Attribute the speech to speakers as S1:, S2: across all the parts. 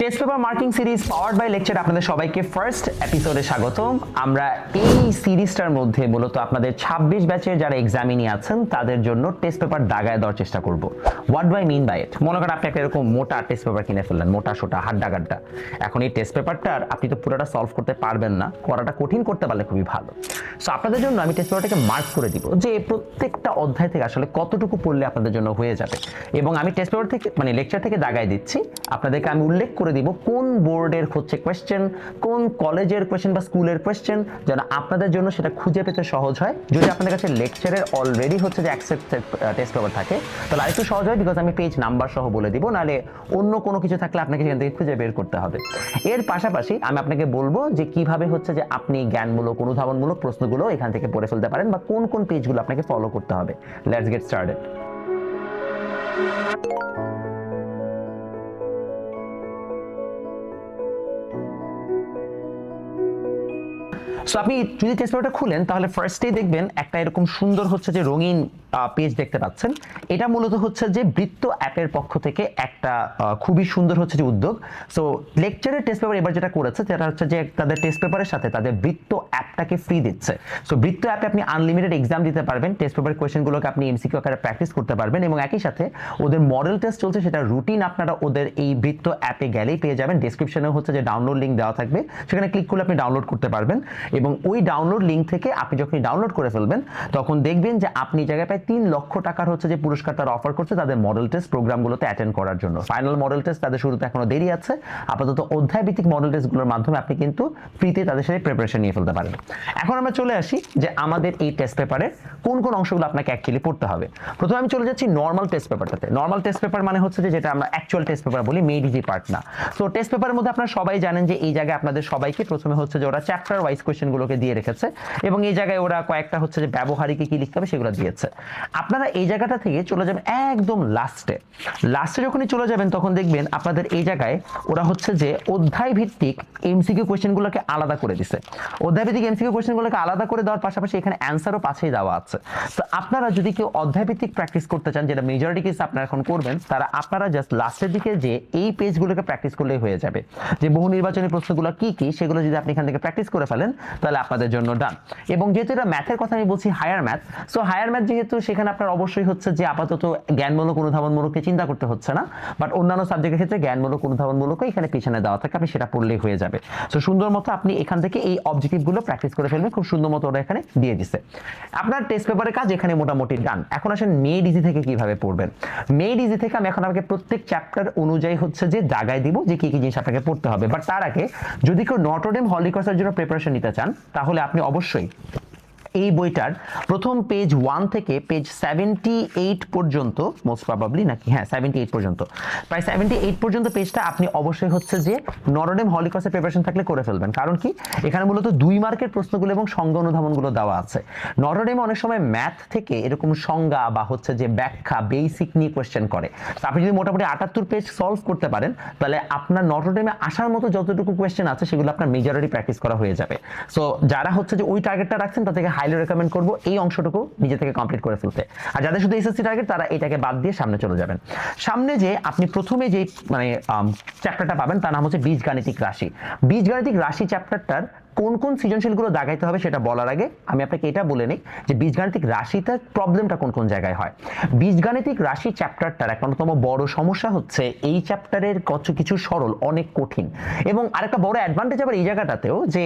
S1: Test paper marking series powered by lecture আপনাদের সবাইকে first এপিসোডে স্বাগতম। আমরা এই সিরিজটার মধ্যে মূলত আপনাদের 26 ব্যাচের যারা এক্সামিনি আছেন তাদের জন্য টেস্ট পেপার দাগায় দেওয়ার চেষ্টা করব। What do I mean by it? মনে করেন আপনি একটা এরকম মোটা টেস্ট পেপার কিনে ফেললেন, মোটা সোটা হাড্ডা গাড্ডা। এখন এই টেস্ট পেপারটার আপনি তো পুরোটা সলভ করতে পারবেন না, করাটা কঠিন করতে পারলে খুবই ভালো। সো আপনাদের জন্য আমি টেস্ট পেপারটাকে মার্ক করে দিব যে প্রত্যেকটা অধ্যায় থেকে আসলে কতটুকু পড়লে আপনাদের জন্য হয়ে যাবে, এবং আমি টেস্ট পেপার থেকে মানে লেকচার থেকে দাগায় দিচ্ছি। আপনাদেরকে আমি উল্লেখ করে দিব কোন বোর্ডের হচ্ছে কোয়েশ্চেন, কোন কলেজের কোয়েশ্চেন বা স্কুলের কোয়েশ্চেন, যেন আপনাদের জন্য সেটা খুঁজে পেতে সহজ হয়। যদি আপনাদের কাছে লেকচারের অলরেডি হচ্ছে যে অ্যাকসেপ্টেড টেস্ট পেপার থাকে তাহলে আরেকটু সহজ হয়, বিকজ আমি পেজ নাম্বার সহ বলে দিব, নাহলে অন্য কোনো কিছু থাকলে আপনাকে সেখান থেকে খুঁজে বের করতে হবে। এর পাশাপাশি আমি আপনাকে বলবো যে কিভাবে হচ্ছে যে আপনি জ্ঞানমূলক অনুধাবনমূলক প্রশ্নগুলো এখান থেকে পড়ে ফেলতে পারেন বা কোন কোন পেজগুলো আপনাকে ফলো করতে হবে। Let's get started. সো আপনি যদি টেস্ট পেপারটা খুলেন তাহলে ফার্স্টেই দেখবেন একটা এরকম সুন্দর হচ্ছে যে রঙিন পেজ দেখতে পাচ্ছেন। এটা মূলত হচ্ছে যে বৃত্ত অ্যাপের পক্ষ থেকে একটা খুবই সুন্দর হচ্ছে যে উদ্যোগ। সো লেকচারের টেস্ট পেপার এবার যেটা করেছে সেটা হচ্ছে যে তাদের টেস্ট পেপারের সাথে তাদের বৃত্ত অ্যাপটাকে ফ্রি দিচ্ছে। সো বৃত্ত অ্যাপে আপনি আনলিমিটেড এক্সাম দিতে পারবেন, টেস্ট পেপারের কোয়েশ্চেনগুলোকে আপনি এমসিকিউ আকারে প্র্যাকটিস করতে পারবেন, এবং একই সাথে ওদের মডেল টেস্ট চলছে সেটা রুটিন আপনারা ওদের এই বৃত্ত অ্যাপে গেলেই পেয়ে যাবেন। ডেসক্রিপশনেও হচ্ছে যে ডাউনলোড লিঙ্ক দেওয়া থাকবে, সেখানে ক্লিক করলে আপনি ডাউনলোড করতে পারবেন, এবং ওই ডাউনলোড লিঙ্ক থেকে আপনি যখন ডাউনলোড করে ফেলবেন তখন দেখবেন যে আপনি জায়গায় প্রায় 3 লক্ষ টাকার হচ্ছে যে পুরস্কার তারা অফার করছে তাদের মডেল টেস্ট প্রোগ্রামগুলোতে অ্যাটেন্ড করার জন্য। ফাইনাল মডেল টেস্ট তাদের শুরুতে এখনো দেরি আছে, আপাতত অধ্যায় ভিত্তিক মডেল টেস্টগুলোর মাধ্যমে আপনি কিন্তু ফ্রিতে তাদের সাথে প্রিপারেশন নিয়ে ফেলতে পারেন। এখন আমরা চলে আসি যে আমাদের এই টেস্ট পেপারের কোন কোন অংশগুলো আপনাকে অ্যাকচুয়ালি পড়তে হবে। প্রথমে আমি চলে যাচ্ছি নর্মাল টেস্ট পেপারটাতে। নর্মাল টেস্ট পেপার মানে হচ্ছে যে যেটা আমরা অ্যাকচুয়াল টেস্ট পেপার বলি, মেড ইজি পার্ট না। সো টেস্ট পেপারের মধ্যে আপনারা সবাই জানেন যে এই জায়গায় আপনাদের সবাইকে প্রথমে হচ্ছে যে ওরা চ্যাপ্টার ওয়াইজ কোয়েশ্চেনগুলোকে দিয়ে রেখেছে, এবং এই জায়গায় ওরা কয়েকটা হচ্ছে যে ব্যবহারিকে কি লিখতে হবে সেগুলো দিয়েছে। আপনারা এই জায়গাটা থেকে চলে যাবেন একদম লাস্টে। যখনই চলে যাবেন তখন দেখবেন আপনাদের এই জায়গায় ওরা হচ্ছে যে অধ্যায় ভিত্তিক এমসিকিউ কোয়েশ্চেনগুলোকে আলাদা করে দিছে। অধ্যায় ভিত্তিক এমসিকিউ কোয়েশ্চেনগুলোকে আলাদা করে দেওয়ার পাশাপাশি এখানে অ্যান্সারও পাশেই দেওয়া আছে। তো আপনারা যদি কেউ অধ্যায় ভিত্তিক প্র্যাকটিস করতে চান, যেটা মেজরিটি কেস আপনারা এখন করবেন, তারা আপনারা জাস্ট লাস্টের দিকে যে এই পেজগুলোকে প্র্যাকটিস করলেই হয়ে যাবে। যে বহু নির্বাচনী প্রশ্নগুলো কি কি সেগুলো যদি আপনি এখান থেকে প্র্যাকটিস করে ফেলেন তাহলে আপনাদের জন্য ডান। এবং যেহেতু এটা ম্যাথের কথা আমি বলছি, higher math, so higher math যেহেতু সেখানে আপনার অবশ্যই হচ্ছে যে আপাতত জ্ঞানমূলক অনুধাবনমূলককে চিন্তা করতে হচ্ছে না, বাট অন্যান্য সাবজেক্টের ক্ষেত্রে জ্ঞানমূলক অনুধাবনমূলকও এখানে পিছনে দেওয়া থাকে, আপনি সেটা পড়লেই হয়ে যাবে। সো সুন্দর মতো আপনি এখান থেকে এই অবজেক্টিভগুলো প্র্যাকটিস করে ফেলবেন, খুব সুন্দর মতো ওরা এখানে দিয়ে দিছে। আপনার টেস্ট পেপারের কাজ এখানে মোটামুটি ডান। এখন আসেন মেড ইজি থেকে কিভাবে পড়বেন। মেড ইজি থেকে আমি এখন আপনাকে প্রত্যেক চ্যাপ্টার অনুযায়ী হচ্ছে যে জায়গায় দিব যে কি কি জিনিস আপনাকে পড়তে হবে। বাট তার আগে যদি কেউ নটর ডেম হলি ক্রসের জন্য প্রিপারেশন নিতে চান তাহলে আপনি অবশ্যই এই বইটার প্রথম পেজ 1 থেকে পেজ 78 পর্যন্ত, মোস্ট প্রবাবলি নাকি হ্যাঁ 78 পর্যন্ত, প্রায় 78 পর্যন্ত পেজটা আপনি অবশ্যই হচ্ছে যে নটর ডেম হলি ক্রসের প্রিপারেশন থাকলে করে ফেলবেন। কারণ কি, এখানে মূলত 2 মার্কের প্রশ্নগুলো এবং সংজ্ঞা অনুধাবনগুলো দেওয়া আছে। নটর ডেমে অনেক সময় ম্যাথ থেকে এরকম সংজ্ঞা বা হচ্ছে যে ব্যাখ্যা বেসিক নিয়ে কোয়েশ্চেন করে। তো আপনি যদি মোটামুটি 78 পেজ সলভ করতে পারেন তাহলে আপনার নটর ডেমে আসার মতো যতটুকু কোয়েশ্চেন আছে সেগুলো আপনার মেজরিটি প্র্যাকটিস করা হয়ে যাবে। সো যারা হচ্ছে যে ওই টার্গেটটা রাখছেন তাদেরকে হাইলি রেকমেন্ড করবো এই অংশটুকু নিজে থেকে কমপ্লিট করে ফেলতে। আর যাদের শুধু এসএসসি টার্গেট তারা এটাকে বাদ দিয়ে সামনে চলে যাবেন। সামনে যে আপনি প্রথমে যে মানে চ্যাপ্টারটা পাবেন তার নাম হচ্ছে বীজগাণিতিক রাশি। বীজগাণিতিক রাশি চ্যাপ্টারটার কোন কোন সৃজনশীলগুলো দাগাইতে হবে সেটা বলার আগে আমি আপনাকে এটা বলে নিই যে বীজগাণিতিক রাশিটার প্রবলেমটা কোন কোন জায়গায় হয়। বীজগাণিতিক রাশি চ্যাপ্টারটার এক অন্যতম বড় সমস্যা হচ্ছে এই চ্যাপ্টারের কিছু সরল অনেক কঠিন, এবং আরেকটা বড় অ্যাডভান্টেজ আবার এই জায়গাটাতেও যে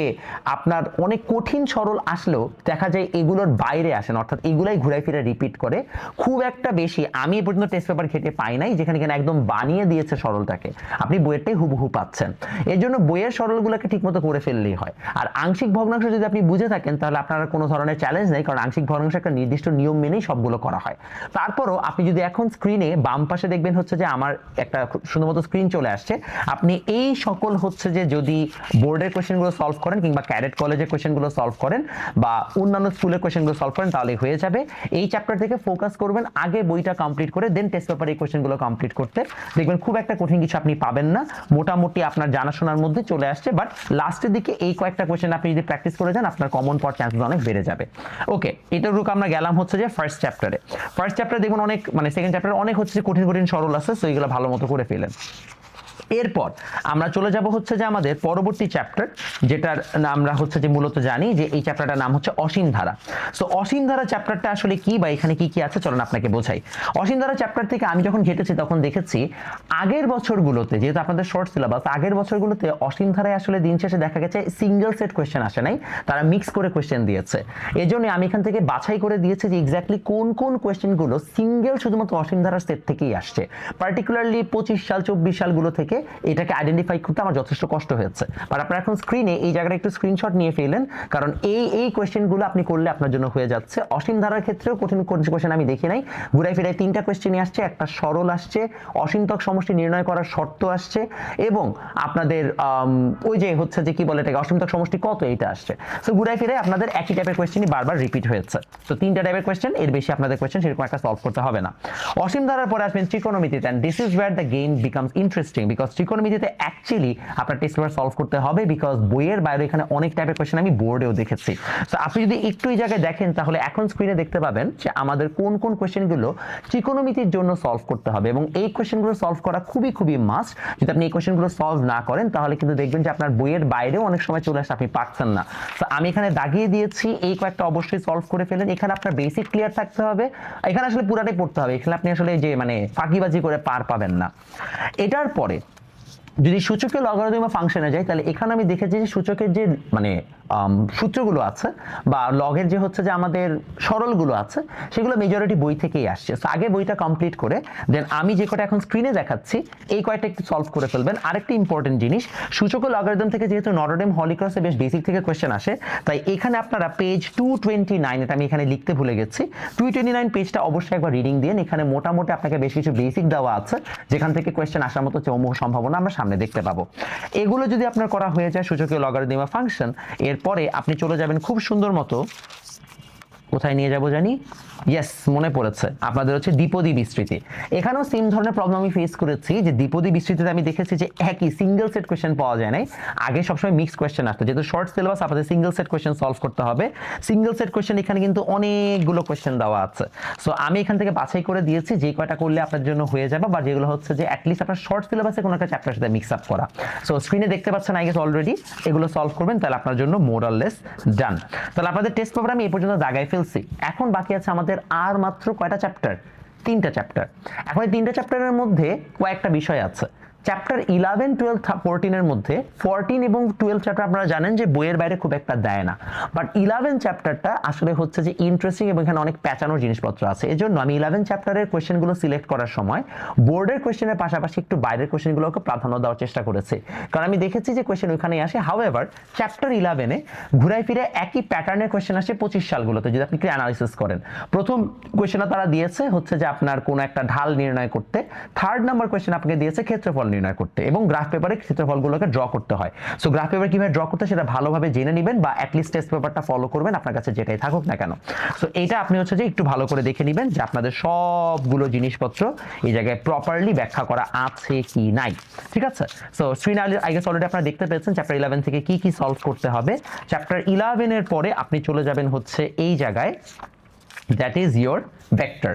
S1: আপনার অনেক কঠিন সরল আসলেও দেখা যায় এগুলোর বাইরে আসেন, অর্থাৎ এগুলাই ঘুরাই ফিরে রিপিট করে খুব একটা বেশি। আমি এই পর্যন্ত টেস্ট পেপার ঘেটে পাই নাই যেখানে কিনা একদম বানিয়ে দিয়েছে সরলটাকে, আপনি বইয়েরটাই হুবহু পাচ্ছেন। এর জন্য বইয়ের সরলগুলোকে ঠিকমতো করে ফেললেই হয়। আর আংশিক ভগ্নাংশ যদি আপনি বুঝে থাকেন তাহলে আপনার কোনো ধরনের চ্যালেঞ্জ নেই, কারণ আংশিক ভগ্নাংশ একটা নির্দিষ্ট নিয়ম মেনেই সবগুলো করা হয়। তারপরও আপনি যদি এখন স্ক্রিনে বাম পাশে দেখবেন হচ্ছে যে আমার একটা সুন্দর মতো স্ক্রিন চলে আসছে, আপনি এই সকল হচ্ছে যে যদি বোর্ডের কোয়েশ্চেনগুলো সলভ করেন কিংবা ক্যাডেট কলেজের কোয়েশ্চেনগুলো সলভ করেন বা অন্যান্য স্কুলের কোয়েশ্চেনগুলো সলভ করেন তাহলে হয়ে যাবে। এই চ্যাপ্টার থেকে ফোকাস করবেন, আগে বইটা কমপ্লিট করে দেন টেস্ট পেপারে এই কোয়েশ্চেনগুলো কমপ্লিট করতে, দেখবেন খুব একটা কঠিন কিছু আপনি পাবেন না, মোটামুটি আপনার জানাশোনার মধ্যে চলে আসছে। বাট লাস্টের দিকে এই কয়েকটা কোয়েশ্চেন আপনি যদি প্র্যাকটিস করে যান আপনার কমন পাওয়ার চান্সেস অনেক বেড়ে যাবে। ওকে, এতটুকু আমরা গেলাম হচ্ছে যে ফার্স্ট চ্যাপ্টারে দেখুন অনেক মানে সেকেন্ড চ্যাপ্টারে অনেক হচ্ছে যে কঠিন কঠিন সরল আছে, সো এগুলো ভালো মতো করে ফেলেন। এরপর আমরা চলে যাব হচ্ছে যে আমাদের পরবর্তী চ্যাপ্টার, যেটার আমরা হচ্ছে যে মূলত জানি যে এই চ্যাপ্টারটার নাম হচ্ছে অসীম ধারা। সো অসীম ধারা চ্যাপ্টারটা আসলে কি বা এখানে কি কি আছে চলুন আপনাকে বোঝাই। অসীম ধারা চ্যাপ্টার থেকে আমি যখন ঘেটেছি তখন দেখেছি আগের বছরগুলোতে, যেহেতু আপনাদের শর্ট সিলেবাস, আগের বছরগুলোতে অসীম ধারায় আসলে দিন শেষে দেখা গেছে সিঙ্গেল সেট কোয়েশ্চেন আসে নাই, তারা মিক্স করে কোয়েশ্চেন দিয়েছে। এই জন্য আমি এখান থেকে বাছাই করে দিয়েছি যে এক্স্যাক্টলি কোন কোন কোয়েশ্চেনগুলো সিঙ্গেল শুধুমাত্র অসীম ধারার সেট থেকেই আসছে। পার্টিকুলারলি 25 সাল 24 সালগুলো থেকে এটাকে আইডেন্টিফাই করতে আমার যথেষ্ট কষ্ট হয়েছে। আর আপনারা এখন স্ক্রিনে এই জায়গাটা একটু স্ক্রিনশট নিয়ে ফেলেন, কারণ এই কোয়েশ্চেনগুলো আপনি করলে আপনার জন্য হয়ে যাচ্ছে। অসীম ধারার ক্ষেত্রেও কঠিন কোয়েশ্চেন আমি দেখি নাই, ঘুরাই ফিরাই 3টা কোয়েশ্চেনই আসছে, একটা সরল আসছে, অসীমতক সমষ্টি নির্ণয় করার শর্ত আসছে, এবং আপনাদের ওই যে হচ্ছে যে কি বলে এটাকে অসীমতক সমষ্টি কত এইটা আসছে। সো ঘুরাই ফিরাই আপনাদের একই টাইপের কোয়েশ্চেনই বারবার রিপিট হয়েছে। তো 3টা টাইপের কোয়েশ্চেন, এর বেশি আপনাদের কোয়েশ্চেন সেরকম একটা সলভ করতে হবে না। অসীম ধারার পরে আসবেন ত্রিকোণমিতিতে, and this is where the game becomes interesting, because ত্রিকোণমিতিতে অ্যাকচুয়ালি আপনার টেস্ট পেপার সলভ করতে হবে, বিকজ বইয়ের বাইরে এখানে অনেক টাইপের কোয়েশ্চেন আমি বোর্ডেও দেখেছি। তো আপনি যদি একটু এই জায়গায় দেখেন তাহলে এখন স্ক্রিনে দেখতে পাবেন যে আমাদের কোন কোন কোয়েশ্চেনগুলো ত্রিকোণমিতির জন্য সলভ করতে হবে, এবং এই কোয়েশ্চেনগুলো সলভ করা খুবই খুবই মাস্ট। যদি আপনি এই কোয়েশ্চেনগুলো সলভ না করেন তাহলে কিন্তু দেখবেন যে আপনার বইয়ের বাইরেও অনেক সময় চলে আসে, আপনি পারছেন না। তো আমি এখানে দাগিয়ে দিয়েছি, এই কয়েকটা অবশ্যই সলভ করে ফেলেন। এখানে আপনার বেসিক ক্লিয়ার থাকতে হবে, এখানে আসলে পুরাটাই পড়তে হবে, এখানে আপনি আসলে যে মানে ফাঁকিবাজি করে পার পাবেন না। এটার পরে যদি সূচকের লগারিদম বা ফাংশনে যাই, তাহলে এখানে আমি দেখেছি যে সূচকের যে মানে সূত্রগুলো আছে বা লগের যে হচ্ছে যে আমাদের সরলগুলো আছে সেগুলো মেজরিটি বই থেকেই আসছে। সো আগে বইটা কমপ্লিট করে দেন আমি যে কটা এখন স্ক্রিনে দেখাচ্ছি এই কয়টা একটু সলভ করে ফেলবেন। আরেকটি ইম্পর্টেন্ট জিনিস, সূচক ও লগারিদম থেকে যেহেতু নটরডেম হলি ক্রসে বেশ বেসিক থেকে কোয়েশ্চেন আসে, তাই এখানে আপনারা পেজ 229, এটা আমি এখানে লিখতে ভুলে গেছি, 229 পেজটা অবশ্যই একবার রিডিং দিন। এখানে মোটামুটি আপনাকে বেশ কিছু বেসিক দেওয়া আছে যেখান থেকে কোয়েশ্চেন আসার মতো চৌমুখ সম্ভাবনা আমরা সামনে দেখতে পাবো। এগুলো যদি আপনার করা হয়ে যায় সূচকীয় লগারিদম বা ফাংশন, এরপরে আপনি চলে যাবেন খুব সুন্দর মতো, কোথায় নিয়ে যাব জানি, ইয়েস মনে পড়েছে, আপনাদের হচ্ছে দ্বিপদী বিস্তৃতি। এখানেও সেম ধরনের প্রবলেম আমি ফেস করেছি, যে দ্বিপদী বিস্তৃতিতে আমি দেখেছি যে একই সিঙ্গেল সেট কোয়েশ্চেন পাওয়া যায় নাই, আগে সবসময় মিক্স কোয়েশ্চেন আসতো। যেহেতু শর্ট সিলেবাস আপনাদের সিঙ্গেল সেট কোয়েশ্চেন সলভ করতে হবে, সিঙ্গেল সেট কোয়েশ্চেন এখানে কিন্তু অনেকগুলো কোয়েশ্চেন দেওয়া আছে। সো আমি এখান থেকে বাছাই করে দিয়েছি যে কয়টা করলে আপনার জন্য হয়ে যাবে, বা যেগুলো হচ্ছে যে অ্যাটলিস্ট আপনার শর্ট সিলেবাসে কোনো একটা চ্যাপ্টারের সাথে মিক্স আপ করা। সো স্ক্রিনে দেখতে পাচ্ছেন আই গেস অলরেডি, এগুলো সলভ করবেন তাহলে আপনার জন্য মোরাললেস ডান। তাহলে আপনাদের টেস্ট পেপার আমি এই পর্যন্ত দাগায় ফেলছি। এখন বাকি আছে আমাদের আর মাত্র কয়টা চ্যাপ্টার, 3টা চ্যাপ্টার। এখন এই 3টা চ্যাপ্টারের মধ্যে কয়েকটা বিষয় আছে। চ্যাপ্টার 11, 12, 14 এর মধ্যে 14 এবং 12 চ্যাপ্টার আপনারা জানেন যে বইয়ের বাইরে খুব একটা দেয় না, বাট 11 চ্যাপ্টারটা আসলে হচ্ছে যে ইন্টারেস্টিং এবং এখানে অনেক প্যাচানোর জিনিসপত্র আছে। এজন্য আমি 11 চ্যাপ্টারের কোয়েশ্চেনগুলো সিলেক্ট করার সময় বোর্ডের কোয়েশ্চেনের পাশাপাশি একটু বাইরের কোয়েশ্চেনগুলোকে প্রাধান্য দেওয়ার চেষ্টা করেছি, কারণ আমি দেখেছি যে কোয়েশ্চেন ওইখানেই আসে। হাউএভার চ্যাপ্টার 11-এ ঘুরাই ফিরে একই প্যাটার্নের কোয়েশ্চেন আসে 25 সালগুলোতে, যদি আপনি অ্যানালিসিস করেন। প্রথম কোয়েশ্চেনটা তারা দিয়েছে হচ্ছে যে আপনার কোনো একটা ঢাল নির্ণয় করতে, 3rd নাম্বার কোয়েশ্চেন আপনাকে দিয়েছে ক্ষেত্রফল নির্ণয় করতে, এবং গ্রাফ পেপারে ক্ষেত্রফলগুলোকে ড্র করতে হয়। সো গ্রাফ পেপার কিভাবে ড্র করতে সেটা ভালোভাবে জেনে নেবেন, বা অ্যাটলিস্ট টেস্ট পেপারটা ফলো করবেন আপনার কাছে যেটাই থাকুক না কেন। সো এটা আপনি হচ্ছে যে একটু ভালো করে দেখে নেবেন যে আপনাদের সবগুলো জিনিসপত্র এই জায়গায় প্রপারলি ব্যাখ্যা করা আছে কি নাই, ঠিক আছে। সো স্ক্রিনে আই গেস অলরেডি আপনারা দেখতে পেয়েছেন চ্যাপ্টার 11 থেকে কি কি সলভ করতে হবে। চ্যাপ্টার 11 এর পরে আপনি চলে যাবেন হচ্ছে এই জায়গায়, that is your vector.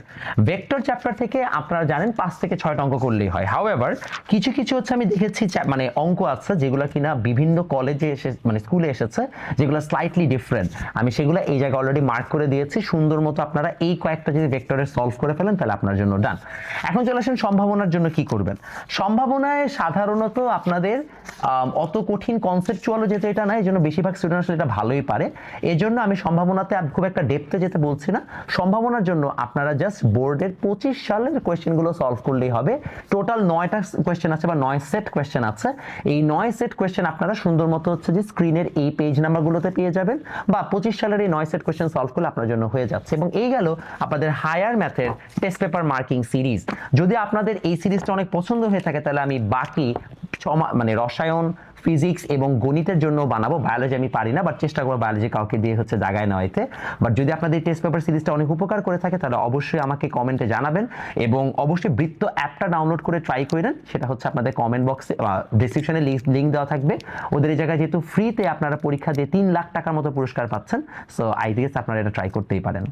S1: Vector chapter থেকে আপনারা জানেন 5 থেকে 6টা অঙ্ক করলেই হয়। হাউএভার কিছু কিছু হচ্ছে আমি দেখেছি মানে অঙ্ক আছে যেগুলো কিনা বিভিন্ন কলেজে এসে মানে স্কুলে এসেছে, যেগুলো স্লাইটলি ডিফারেন্ট, আমি সেগুলো এই জায়গায় অলরেডি মার্ক করে দিয়েছি। সুন্দর মতো আপনারা এই কয়েকটা যদি ভেক্টরে সলভ করে ফেলেন তাহলে আপনার জন্য ডান। এখন চলে আসেন সম্ভাবনার জন্য কি করবেন। সম্ভাবনায় সাধারণত আপনাদের অত কঠিন কনসেপচুয়ালও যেতে এটা না, এই জন্য বেশিরভাগ স্টুডেন্ট আসলে এটা ভালোই পারে। এই জন্য আমি সম্ভাবনাতে খুব একটা ডেপথে যেতে বলছি না। সম্ভাবনার জন্য আপনারা জাস্ট বোর্ডের 25 সালের কোয়েশ্চেনগুলো সলভ করলেই হবে। টোটাল 9টা কোয়েশ্চেন আছে বা 9 সেট কোয়েশ্চেন আছে। এই 9 সেট কোয়েশ্চেন আপনারা সুন্দর মতো হচ্ছে যে স্ক্রিনের এই পেজ নাম্বারগুলোতে পেয়ে যাবেন, বা 25 সালের এই 9 সেট কোয়েশ্চেন সলভ করলে আপনার জন্য হয়ে যাচ্ছে। এবং এই গেল আপনাদের হায়ার ম্যাথের টেস্ট পেপার মার্কিং সিরিজ। যদি আপনাদের এই সিরিজটা অনেক পছন্দ হয়ে থাকে তাহলে আমি বাকি মানে রসায়ন, ফিজিক্স এবং গণিতের জন্য বানাবো। বায়োলজি আমি পারি না, বাট চেষ্টা করবো বায়োলজি কাউকে দিয়ে হচ্ছে জায়গায় নেওয়াইতে। বাট যদি আপনাদের টেস্ট পেপার সিরিজটা অনেক উপকার করে থাকে তাহলে অবশ্যই আমাকে কমেন্টে জানাবেন, এবং অবশ্যই বৃত্ত অ্যাপটা ডাউনলোড করে ট্রাই করেন। সেটা হচ্ছে আপনাদের কমেন্ট বক্সে ডেসক্রিপশনে লিঙ্ক দেওয়া থাকবে। ওদের এই জায়গায় যেহেতু ফ্রিতে আপনারা পরীক্ষা দিয়ে 3 লাখ টাকার মতো পুরস্কার পাচ্ছেন, সো আই গেস আপনারা এটা ট্রাই করতেই পারেন।